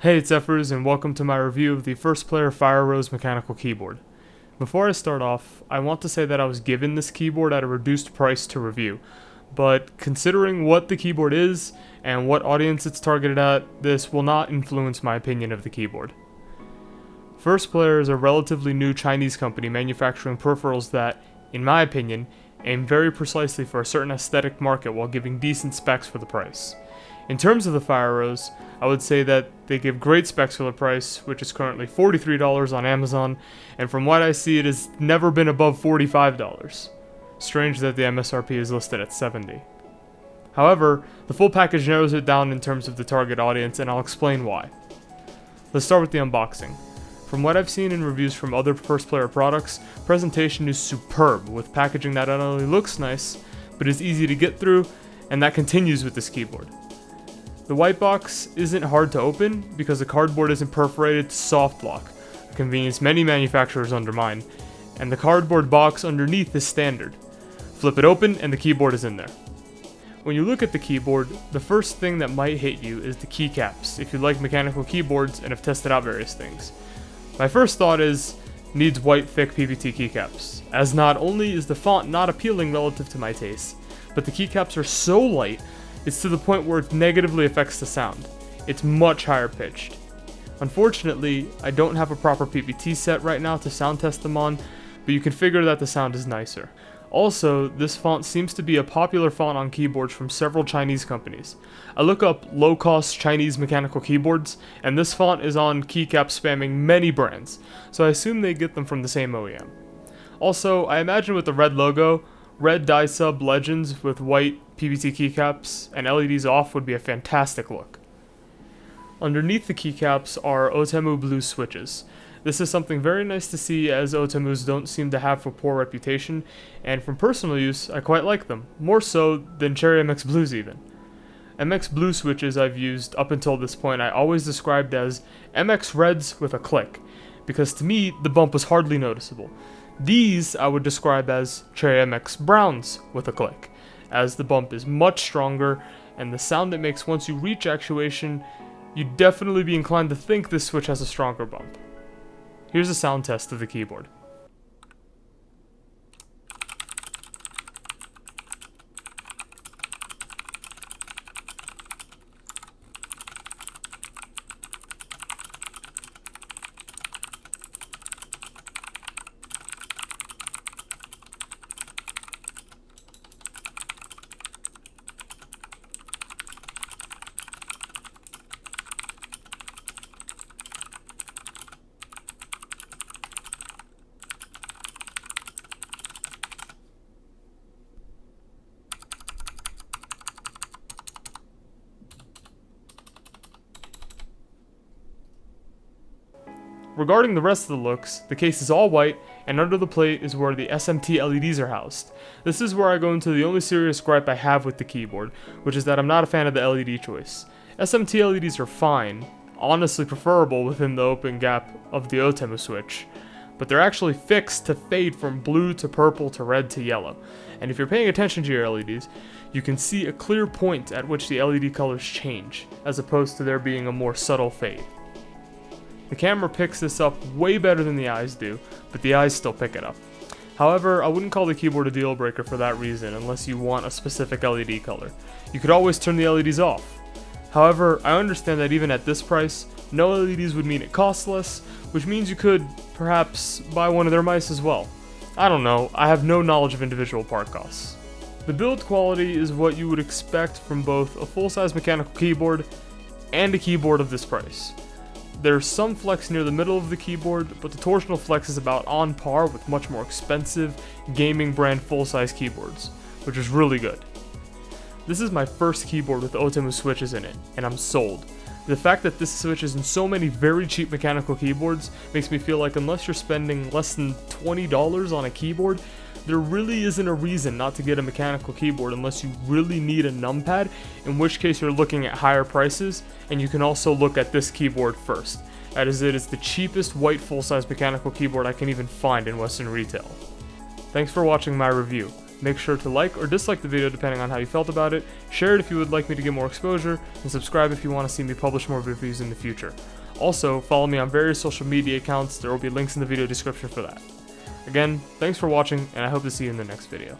Hey, it's Ephruz, and welcome to my review of the 1STPLAYER FIREROSE mechanical keyboard. Before I start off, I want to say that I was given this keyboard at a reduced price to review, but considering what the keyboard is and what audience it's targeted at, this will not influence my opinion of the keyboard. 1STPLAYER is a relatively new Chinese company manufacturing peripherals that, in my opinion, aim very precisely for a certain aesthetic market while giving decent specs for the price. In terms of the FIREROSE, I would say that they give great specs for the price, which is currently $43 on Amazon, and from what I see it has never been above $45. Strange that the MSRP is listed at $70. However, the full package narrows it down in terms of the target audience, and I'll explain why. Let's start with the unboxing. From what I've seen in reviews from other 1STPLAYER products, presentation is superb, with packaging that not only looks nice, but is easy to get through, and that continues with this keyboard. The white box isn't hard to open because the cardboard isn't perforated to soft lock, a convenience many manufacturers undermine, and the cardboard box underneath is standard. Flip it open and the keyboard is in there. When you look at the keyboard, the first thing that might hit you is the keycaps if you like mechanical keyboards and have tested out various things. My first thought is, needs white thick PVT keycaps, as not only is the font not appealing relative to my taste, but the keycaps are so light it's to the point where it negatively affects the sound. It's much higher pitched. Unfortunately, I don't have a proper PVT set right now to sound test them on, but you can figure that the sound is nicer. Also, this font seems to be a popular font on keyboards from several Chinese companies. I look up low-cost Chinese mechanical keyboards, and this font is on keycaps spanning many brands, so I assume they get them from the same OEM. Also, I imagine with the red logo, red die sub legends with white PVT keycaps and LEDs off would be a fantastic look. Underneath the keycaps are Otemu blue switches. This is something very nice to see, as Otemus don't seem to have a poor reputation, and from personal use, I quite like them, more so than Cherry MX Blues even. MX Blue switches I've used up until this point I always described as MX Reds with a click, because to me the bump was hardly noticeable. These I would describe as Cherry MX Browns with a click, as the bump is much stronger, and the sound it makes once you reach actuation, you'd definitely be inclined to think this switch has a stronger bump. Here's a sound test of the keyboard. Regarding the rest of the looks, the case is all white, and under the plate is where the SMT LEDs are housed. This is where I go into the only serious gripe I have with the keyboard, which is that I'm not a fan of the LED choice. SMT LEDs are fine, honestly preferable within the open gap of the Otemu switch, but they're actually fixed to fade from blue to purple to red to yellow, and if you're paying attention to your LEDs, you can see a clear point at which the LED colors change, as opposed to there being a more subtle fade. The camera picks this up way better than the eyes do, but the eyes still pick it up. However, I wouldn't call the keyboard a deal breaker for that reason unless you want a specific LED color. You could always turn the LEDs off. However, I understand that even at this price, no LEDs would mean it costs less, which means you could, perhaps, buy one of their mice as well. I don't know, I have no knowledge of individual part costs. The build quality is what you would expect from both a full-size mechanical keyboard and a keyboard of this price. There's some flex near the middle of the keyboard, but the torsional flex is about on par with much more expensive gaming brand full-size keyboards, which is really good. This is my first keyboard with Otemu switches in it, and I'm sold. The fact that this switch is in so many very cheap mechanical keyboards makes me feel like unless you're spending less than $20 on a keyboard, there really isn't a reason not to get a mechanical keyboard unless you really need a numpad, in which case you're looking at higher prices, and you can also look at this keyboard first, as it is the cheapest white full-size mechanical keyboard I can even find in Western retail. Thanks for watching my review. Make sure to like or dislike the video depending on how you felt about it, share it if you would like me to get more exposure, and subscribe if you want to see me publish more reviews in the future. Also, follow me on various social media accounts, there will be links in the video description for that. Again, thanks for watching, and I hope to see you in the next video.